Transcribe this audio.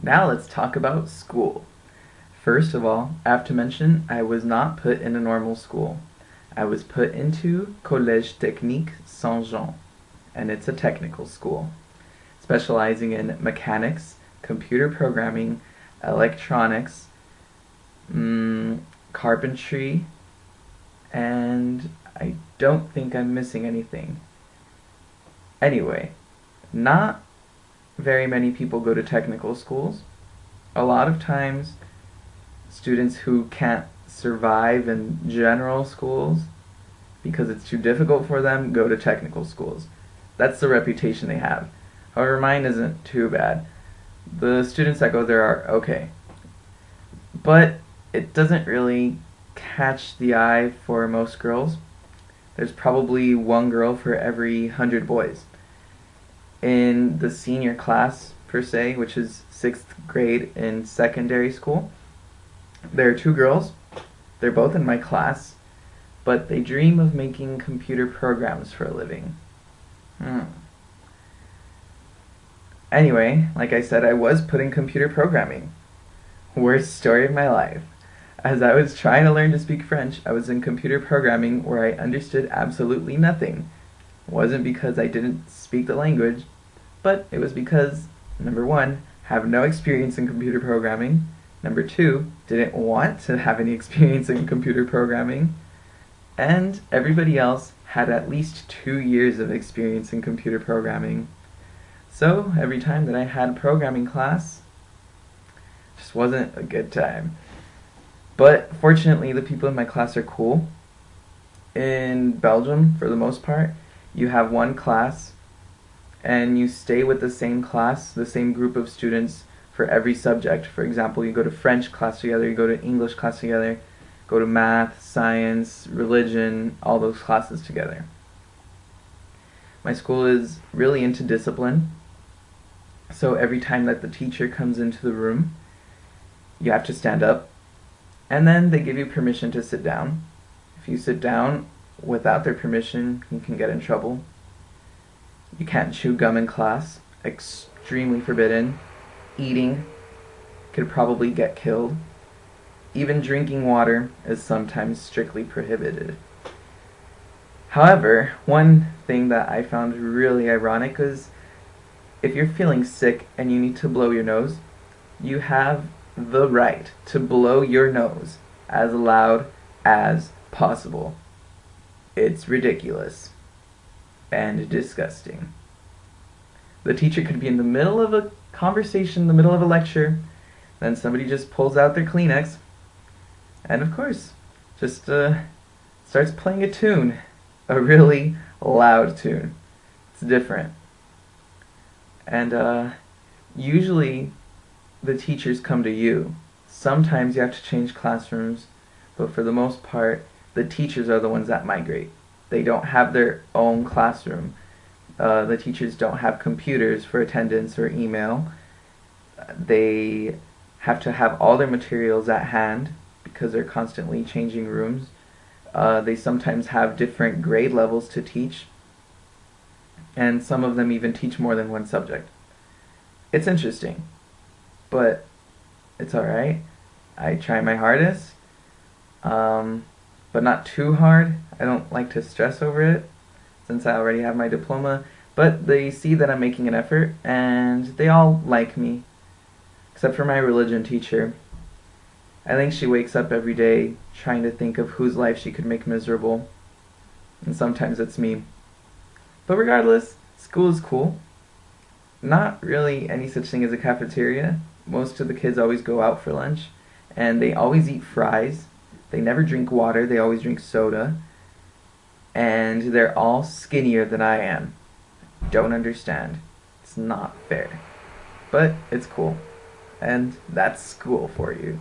Now let's talk about school. First of all, I have to mention I was not put in a normal school. I was put into Collège Technique Saint-Jean, and it's a technical school, specializing in mechanics, computer programming, electronics, carpentry, and I don't think I'm missing anything. Anyway, not very many people go to technical schools. A lot of times, students who can't survive in general schools because it's too difficult for them go to technical schools. That's the reputation they have. However, mine isn't too bad. The students that go there are okay. But it doesn't really catch the eye for most girls. There's probably one girl for every 100 boys. In the senior class, per se, which is 6th grade in secondary school, there are two girls. They're both in my class, but they dream of making computer programs for a living. Anyway, like I said, I was put in computer programming. Worst story of my life. As I was trying to learn to speak French, I was in computer programming where I understood absolutely nothing. It wasn't because I didn't speak the language, but it was because, number one, have no experience in computer programming. Number two, didn't want to have any experience in computer programming. And everybody else had at least 2 years of experience in computer programming. So every time that I had programming class, it just wasn't a good time. But fortunately, the people in my class are cool. In Belgium, for the most part, you have one class and you stay with the same class, the same group of students for every subject. For example, you go to French class together, you go to English class together, go to math, science, religion, all those classes together. My school is really into discipline, so every time that the teacher comes into the room, you have to stand up, and then they give you permission to sit down. If you sit down without their permission, you can get in trouble. You can't chew gum in class, extremely forbidden. Eating could probably get killed. Even drinking water is sometimes strictly prohibited. However, one thing that I found really ironic is if you're feeling sick and you need to blow your nose, you have the right to blow your nose as loud as possible. It's ridiculous and disgusting. The teacher could be in the middle of a conversation, in the middle of a lecture, then somebody just pulls out their Kleenex and of course just starts playing a tune, a really loud tune. It's different. And usually the teachers come to you. Sometimes you have to change classrooms, but for the most part, the teachers are the ones that migrate. They don't have their own classroom. The teachers don't have computers for attendance or email. They have to have all their materials at hand because they're constantly changing rooms. They sometimes have different grade levels to teach, and some of them even teach more than one subject. It's interesting, but it's alright. I try my hardest, but not too hard. I don't like to stress over it since I already have my diploma, but they see that I'm making an effort and they all like me, except for my religion teacher. I think she wakes up every day trying to think of whose life she could make miserable, and sometimes it's me. But regardless, school is cool. Not really any such thing as a cafeteria. Most of the kids always go out for lunch, and they always eat fries. They never drink water, they always drink soda. And they're all skinnier than I am. Don't understand. It's not fair. But it's cool. And that's school for you.